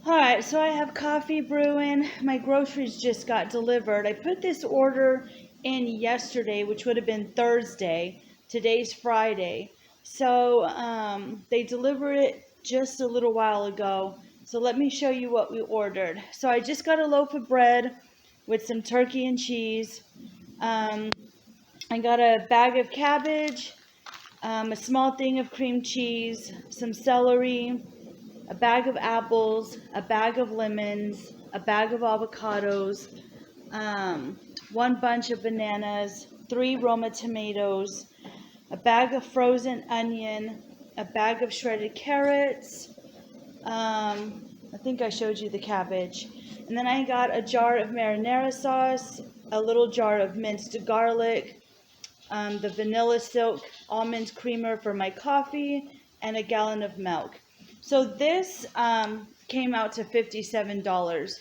Alright, so I have coffee brewing. My groceries just got delivered. I put this order in yesterday, which would have been Thursday. Today's Friday. So they delivered it just a little while ago. So let me show you what we ordered. So I just got a loaf of bread with some turkey and cheese. I got a bag of cabbage, a small thing of cream cheese, some celery, a bag of apples, a bag of lemons, a bag of avocados, one bunch of bananas, 3 Roma tomatoes, a bag of frozen onion, a bag of shredded carrots. I think I showed you the cabbage. And then I got a jar of marinara sauce, a little jar of minced garlic, the vanilla silk almond creamer for my coffee, and a gallon of milk. So this came out to $57,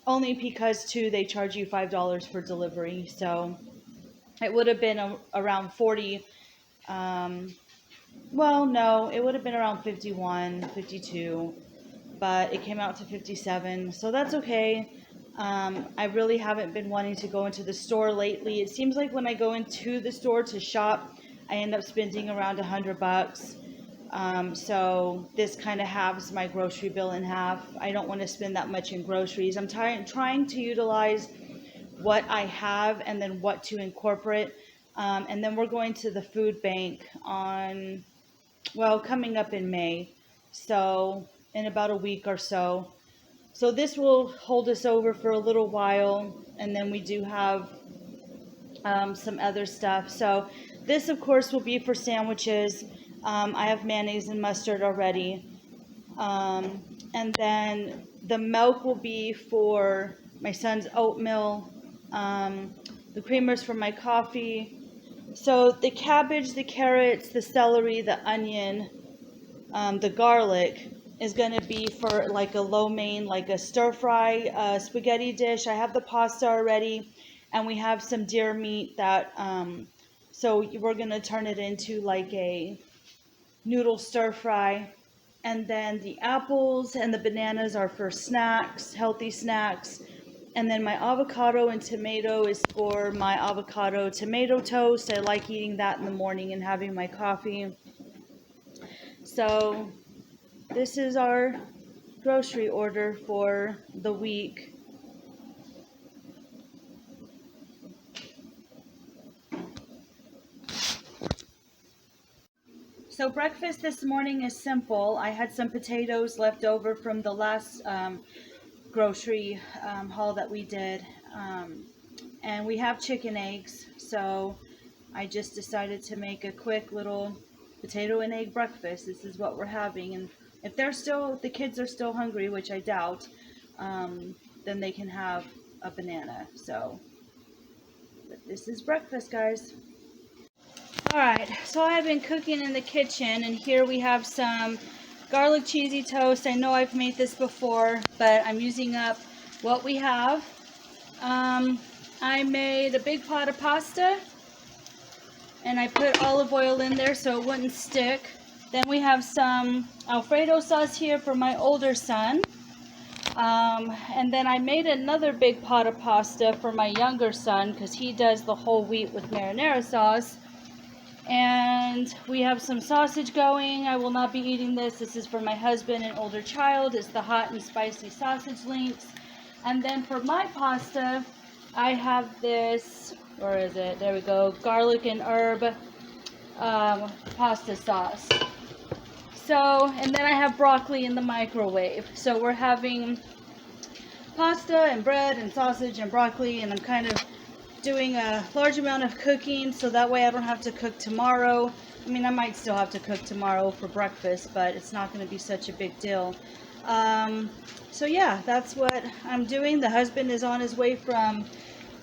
only because too they charge you $5 for delivery. So it would have been around 40. Well, no, it would have been around 51, 52, but it came out to 57. So that's okay. I really haven't been wanting to go into the store lately. It seems like when I go into the store to shop, I end up spending around $100. So this kind of halves my grocery bill in half. I don't want to spend that much in groceries. I'm trying to utilize what I have and then what to incorporate. And then we're going to the food bank coming up in May. So in about a week or so. So this will hold us over for a little while, and then we do have some other stuff. So this, of course, will be for sandwiches. I have mayonnaise and mustard already. And then the milk will be for my son's oatmeal. The creamers for my coffee. So the cabbage, the carrots, the celery, the onion, the garlic is going to be for like a lo mein, like a stir fry spaghetti dish. I have the pasta already, and we have some deer meat that, so we're going to turn it into like a noodle stir fry. And then the apples and the bananas are for snacks, healthy snacks. And then my avocado and tomato is for my avocado tomato toast. I like eating that in the morning and having my coffee. So this is our grocery order for the week. So breakfast this morning is simple. I had some potatoes left over from the last grocery haul that we did. And we have chicken eggs, so I just decided to make a quick little potato and egg breakfast. This is what we're having, and if the kids are still hungry, which I doubt, then they can have a banana. So, but this is breakfast, guys. Alright, so I've been cooking in the kitchen, and here we have some garlic cheesy toast. I know I've made this before, but I'm using up what we have. I made a big pot of pasta, and I put olive oil in there so it wouldn't stick. Then we have some Alfredo sauce here for my older son. And then I made another big pot of pasta for my younger son because he does the whole wheat with marinara sauce. And we have some sausage going. I will not be eating this. This is for my husband and older child. It's the hot and spicy sausage links. And then for my pasta, I have this, where is it? There we go. Garlic and herb pasta sauce. So, and then I have broccoli in the microwave. So we're having pasta and bread and sausage and broccoli, and I'm kind of doing a large amount of cooking so that way I don't have to cook tomorrow. I mean, I might still have to cook tomorrow for breakfast, but it's not going to be such a big deal. So yeah, that's what I'm doing. The husband is on his way from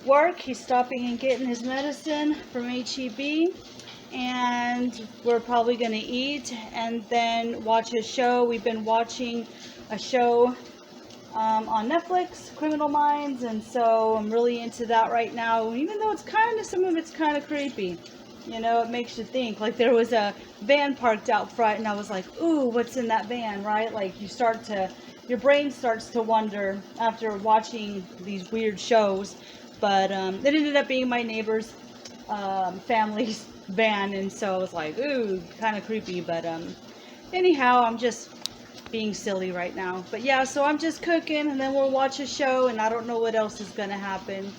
work. He's stopping and getting his medicine from HEB, and we're probably going to eat and then watch a show. We've been watching a show on Netflix, Criminal Minds, and so I'm really into that right now, even though some of it's kind of creepy. You know, it makes you think. Like, there was a van parked out front, and I was like, ooh, what's in that van, right? Like, you start to your brain starts to wonder after watching these weird shows. But it ended up being my neighbor's family's van, and so I was like, ooh, kind of creepy. But anyhow, I'm just being silly right now. But yeah, so I'm just cooking, and then we'll watch a show, and I don't know what else is gonna happen.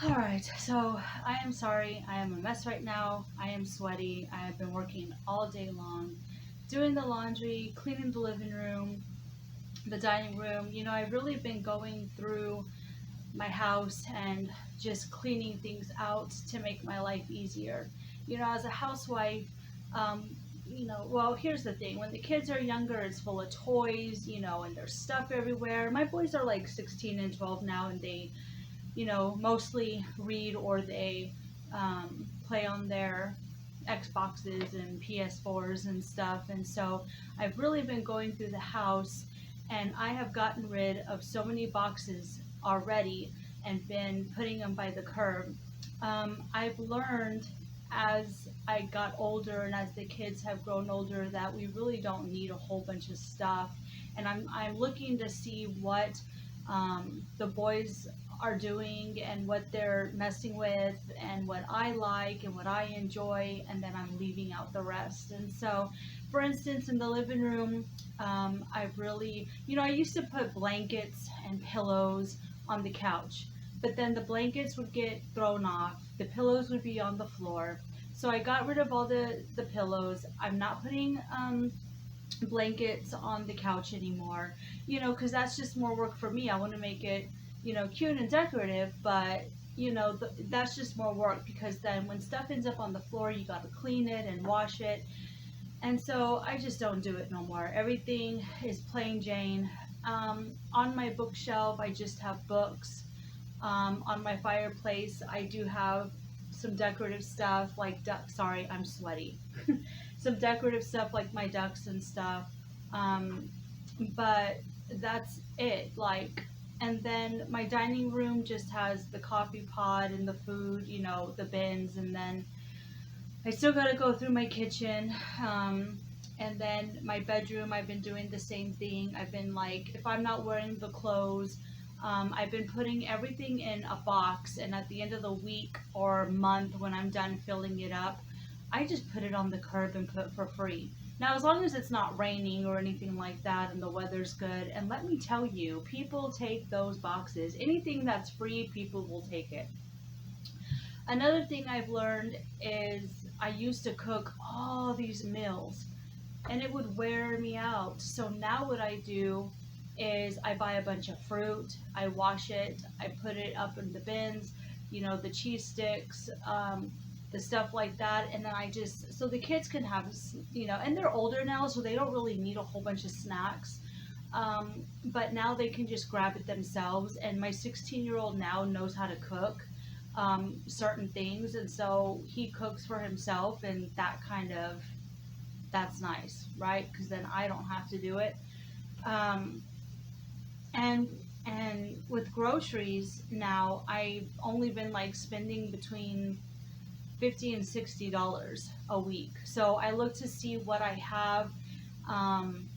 Alright, so I am sorry. I am a mess right now. I am sweaty. I have been working all day long, doing the laundry, cleaning the living room, the dining room. You know, I've really been going through my house and just cleaning things out to make my life easier. You know, as a housewife, um, well, here's the thing. When the kids are younger, it's full of toys, and there's stuff everywhere. My boys are like 16 and 12 now, and they mostly read or they play on their Xboxes and PS4s and stuff. And so I've really been going through the house, and I have gotten rid of so many boxes already and been putting them by the curb. I've learned as I got older and as the kids have grown older that we really don't need a whole bunch of stuff. And I'm looking to see what the boys are doing and what they're messing with and what I like and what I enjoy, and then I'm leaving out the rest. And so, for instance, in the living room, I've really, I used to put blankets and pillows on the couch, but then the blankets would get thrown off, the pillows would be on the floor. So I got rid of all the pillows. I'm not putting blankets on the couch anymore, because that's just more work for me. I want to make it, cute and decorative, but that's just more work, because then when stuff ends up on the floor, you got to clean it and wash it. And so I just don't do it no more. Everything is plain Jane. On my bookshelf, I just have books. On my fireplace, I do have some decorative stuff like sorry, I'm sweaty. Some decorative stuff like my ducks and stuff. Um, but that's it. And then my dining room just has the coffee pot and the food, the bins, and then I still got to go through my kitchen. And then my bedroom, I've been doing the same thing. I've been like, if I'm not wearing the clothes, I've been putting everything in a box, and at the end of the week or month when I'm done filling it up, I just put it on the curb and put for free. Now, as long as it's not raining or anything like that and the weather's good, and let me tell you, people take those boxes. Anything that's free, people will take it. Another thing I've learned is I used to cook all these meals and it would wear me out. So now what I do is I buy a bunch of fruit, I wash it, I put it up in the bins, the cheese sticks, the stuff like that, and then I just, so the kids can have, and they're older now, so they don't really need a whole bunch of snacks. But now they can just grab it themselves, and my 16-year-old now knows how to cook certain things, and so he cooks for himself, and that's nice, right? Because then I don't have to do it. Um, and and with groceries now, I've only been like spending between $50 and $60 a week. So I look to see what I have, um,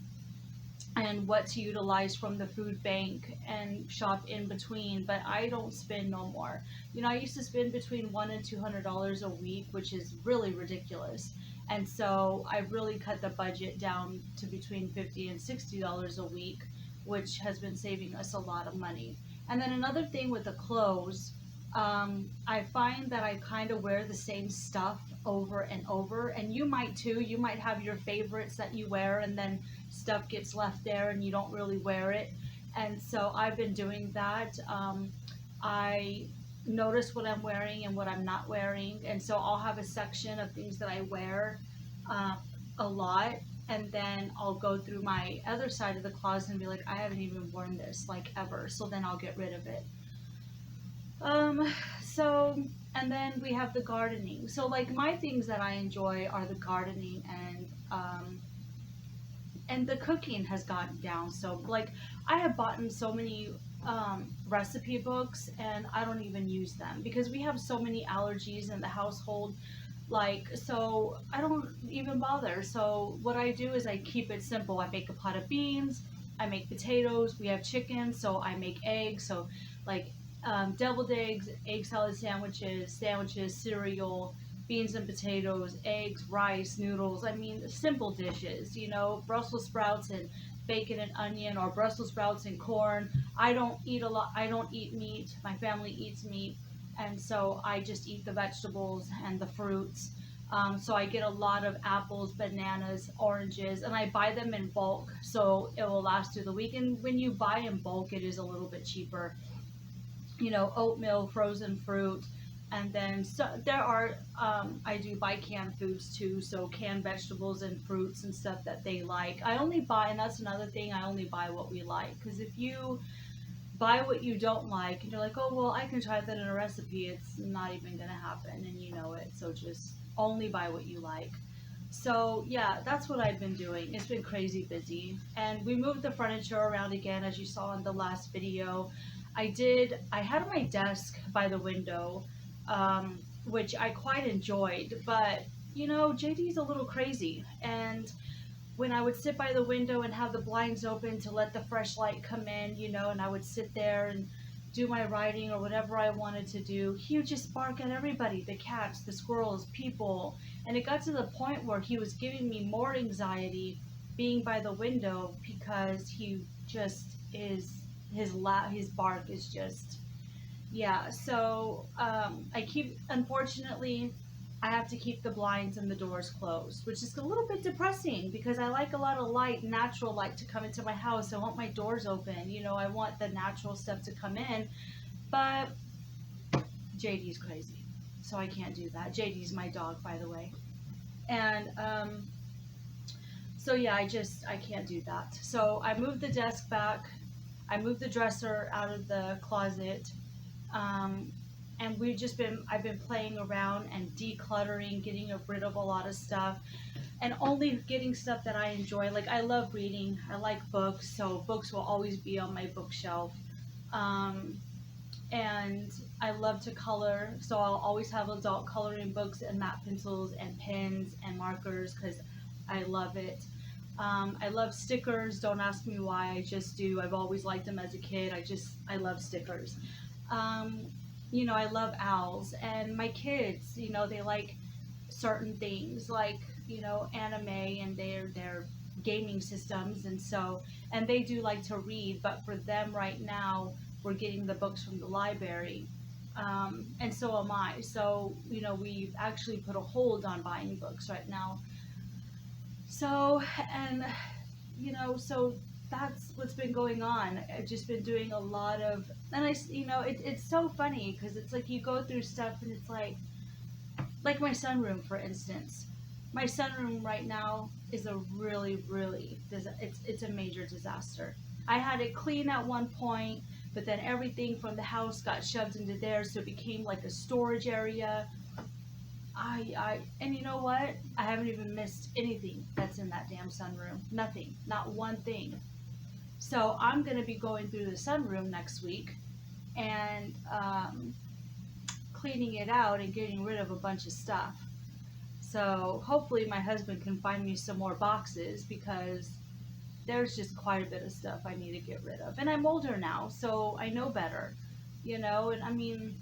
and what to utilize from the food bank and shop in between. But I don't spend no more. I used to spend between $100 and $200 a week, which is really ridiculous. And so I really cut the budget down to between $50 and $60 a week, which has been saving us a lot of money. And then another thing with the clothes, I find that I kind of wear the same stuff over and over, and you might too. You might have your favorites that you wear, and then stuff gets left there and you don't really wear it. And so I've been doing that. I notice what I'm wearing and what I'm not wearing, and so I'll have a section of things that I wear uh, a lot, and then I'll go through my other side of the closet and be like, I haven't even worn this like ever, so then I'll get rid of it. Um, so, and then we have the gardening. So, like, my things that I enjoy are the gardening and the cooking has gotten down. So, like, I have bought in so many recipe books and I don't even use them because we have so many allergies in the household. Like, so I don't even bother. So, what I do is I keep it simple. I make a pot of beans, I make potatoes. We have chicken, so I make eggs. So like deviled eggs, egg salad sandwiches, cereal, beans and potatoes, eggs, rice, noodles. I mean, simple dishes. You know, Brussels sprouts and bacon and onion, or Brussels sprouts and corn. I don't eat a lot. I don't eat meat. My family eats meat, and so I just eat the vegetables and the fruits. So I get a lot of apples, bananas, oranges, and I buy them in bulk, so it will last through the week. And when you buy in bulk, it is a little bit cheaper. You know, oatmeal, frozen fruit, and then so there are. I do buy canned foods too, so canned vegetables and fruits and stuff that they like. I only buy, and that's another thing. I only buy what we like, because if you buy what you don't like and you're like, oh well, I can try that in a recipe, it's not even gonna happen, and you know it. So just only buy what you like. So yeah, that's what I've been doing. It's been crazy busy, and we moved the furniture around again, as you saw in the last video. I had my desk by the window, which I quite enjoyed, but you know, JD's a little crazy, and when I would sit by the window and have the blinds open to let the fresh light come in, you know, and I would sit there and do my writing or whatever I wanted to do, he would just bark at everybody, the cats, the squirrels, people. And it got to the point where he was giving me more anxiety being by the window, because he just is, his bark is just, yeah. So I keep, unfortunately, I have to keep the blinds and the doors closed, which is a little bit depressing, because I like a lot of light, natural light, to come into my house. I want my doors open, you know, I want the natural stuff to come in. But JD's crazy, so I can't do that. JD's my dog, by the way. And so yeah, I can't do that. So I moved the desk back. I moved the dresser out of the closet. Um, and I've been playing around and decluttering, getting rid of a lot of stuff, and only getting stuff that I enjoy. Like, I love reading, I like books, so books will always be on my bookshelf. Um, and I love to color, so I'll always have adult coloring books and matte pencils and pens and markers, because I love it. I love stickers. Don't ask me why. I just do. I've always liked them as a kid. I love stickers. Um, you know, I love owls, and my kids, you know, they like certain things, like, you know, anime and their gaming systems, and so, and they do like to read, but for them right now, we're getting the books from the library. And so am I. So, you know, we've actually put a hold on buying books right now. So, and you know, so that's what's been going on. I've just been doing a lot of, and you know, it's so funny, because it's like you go through stuff and it's like my sunroom, for instance. My sunroom right now is a it's a major disaster. I had it clean at one point, but then everything from the house got shoved into there, so it became like a storage area. And you know what? I haven't even missed anything that's in that damn sunroom. Nothing. Not one thing. So I'm going to be going through the sunroom next week and cleaning it out and getting rid of a bunch of stuff. So hopefully my husband can find me some more boxes, because there's just quite a bit of stuff I need to get rid of. And I'm older now, so I know better, you know, and I mean,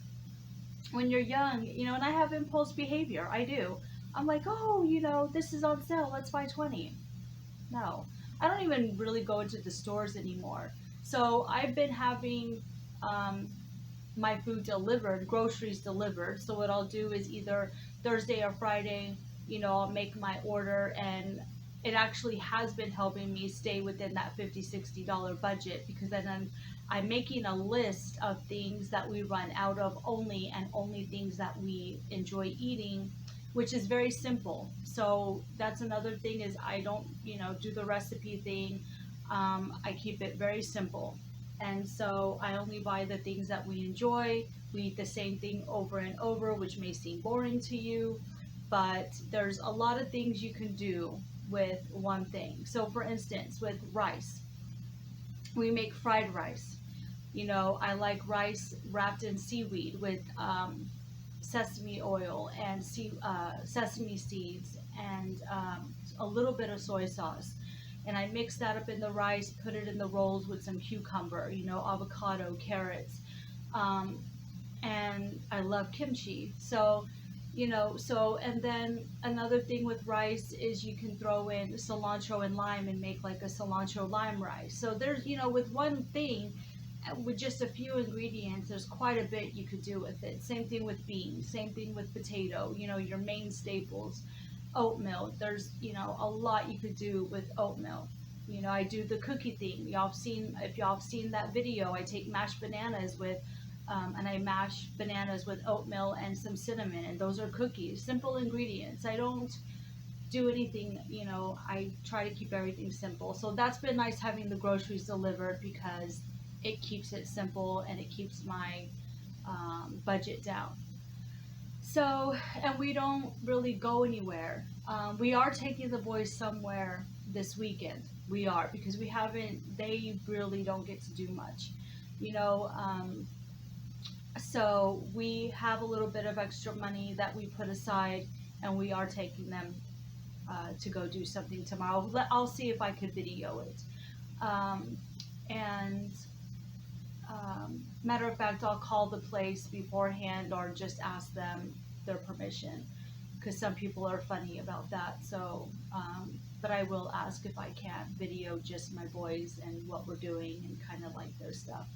when you're young, you know, and I have impulse behavior. I do. I'm like, oh, you know, this is on sale. Let's buy 20. No, I don't even really go into the stores anymore. So I've been having um, my food delivered, groceries delivered. So what I'll do is either Thursday or Friday, you know, I'll make my order, and it actually has been helping me stay within that $50-$60 budget, because then I'm making a list of things that we run out of only, and only things that we enjoy eating, which is very simple. So that's another thing, is I don't, you know, do the recipe thing. I keep it very simple. And so I only buy the things that we enjoy. We eat the same thing over and over, which may seem boring to you, but there's a lot of things you can do with one thing. So for instance, with rice, we make fried rice. You know, I like rice wrapped in seaweed with sesame oil and sesame seeds, and a little bit of soy sauce. and I mix that up in the rice, put it in the rolls with some cucumber, you know, avocado, carrots, um, and I love kimchi. So, you know, so, and then another thing with rice is you can throw in cilantro and lime and make like a cilantro lime rice. So there's, you know, with one thing, with just a few ingredients, there's quite a bit you could do with it. Same thing with beans, same thing with potato, you know, your main staples. Oatmeal, there's, you know, a lot you could do with oatmeal. You know, I do the cookie thing. Y'all have seen, if y'all have seen that video, I take mashed bananas with and I mash bananas with oatmeal and some cinnamon, and those are cookies. Simple ingredients. I don't do anything, you know, I try to keep everything simple. So that's been nice having the groceries delivered because it keeps it simple and it keeps my budget down. So, and we don't really go anywhere. We are taking the boys somewhere this weekend. We are, because we haven't, they really don't get to do much. You know, so we have a little bit of extra money that we put aside, and we are taking them to go do something tomorrow. I'll see if I could video it. And matter of fact, I'll call the place beforehand or just ask them their permission, because some people are funny about that. So, but I will ask if I can video just my boys and what we're doing and kind of like their stuff.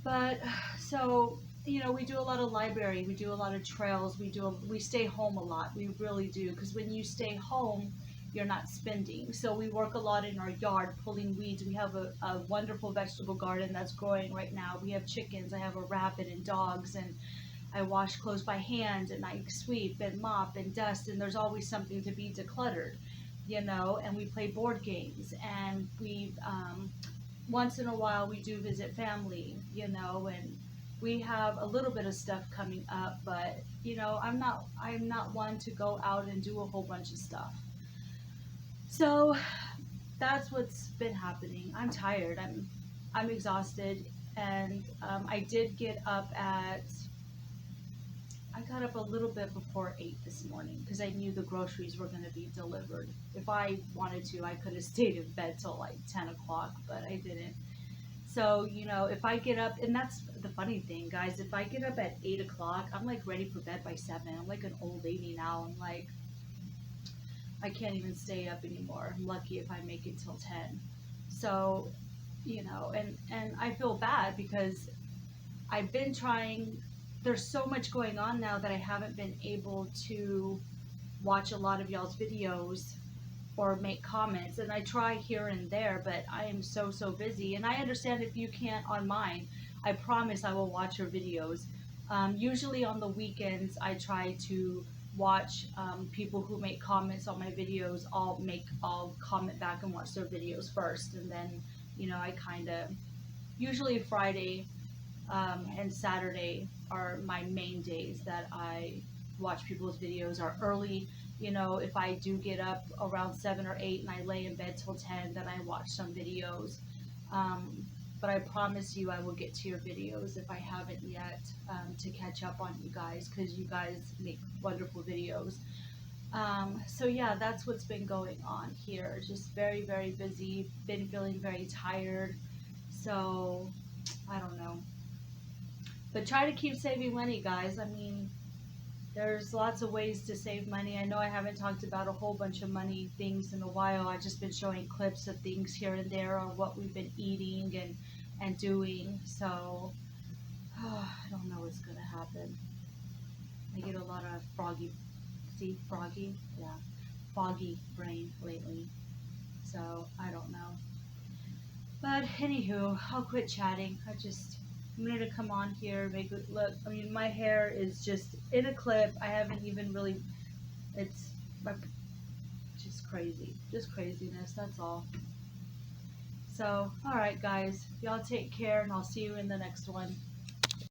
But so, you know, we do a lot of library, we do a lot of trails, we stay home a lot. We really do, because when you stay home, you're not spending. So we work a lot in our yard pulling weeds. We have a wonderful vegetable garden that's growing right now. We have chickens, I have a rabbit and dogs, and I wash clothes by hand, and I sweep and mop and dust, and there's always something to be decluttered, you know. And we play board games, and we once in a while we do visit family, you know, and we have a little bit of stuff coming up. But you know, I'm not one to go out and do a whole bunch of stuff. So that's what's been happening. I'm tired. I'm exhausted, and I did get up at. I got up a little bit before 8 this morning because I knew the groceries were going to be delivered. If I wanted to, I could have stayed in bed till like 10 o'clock, but I didn't. So, you know, if I get up, and that's the funny thing, guys, if I get up at 8 o'clock, I'm like ready for bed by 7. I'm like an old lady now. I'm like, I can't even stay up anymore. I'm lucky if I make it till 10. So, you know, and I feel bad because I've been trying. There's so much going on now that I haven't been able to watch a lot of y'all's videos or make comments, and I try here and there, but I am so busy. And I understand if you can't on mine. I promise I will watch your videos. Usually on the weekends I try to watch people who make comments on my videos. I'll comment back and watch their videos first, and then, you know, I kind of, usually Friday and Saturday are my main days that I watch people's videos, are early. You know, if I do get up around 7 or 8 and I lay in bed till 10, then I watch some videos. But I promise you I will get to your videos if I haven't yet, to catch up on you guys, because you guys make wonderful videos. So yeah, that's what's been going on here. Just very busy, been feeling very tired. So I don't know. But try to keep saving money, guys. I mean, there's lots of ways to save money. I know I haven't talked about a whole bunch of money things in a while. I've just been showing clips of things here and there on what we've been eating and doing. So, I don't know what's going to happen. I get a lot of froggy? Yeah, foggy brain lately. So, I don't know. But anywho, I'll quit chatting. I'm gonna come on here, make it look. I mean, my hair is just in a clip. I haven't even really. It's just crazy, just craziness. That's all. So, all right, guys, y'all take care, and I'll see you in the next one.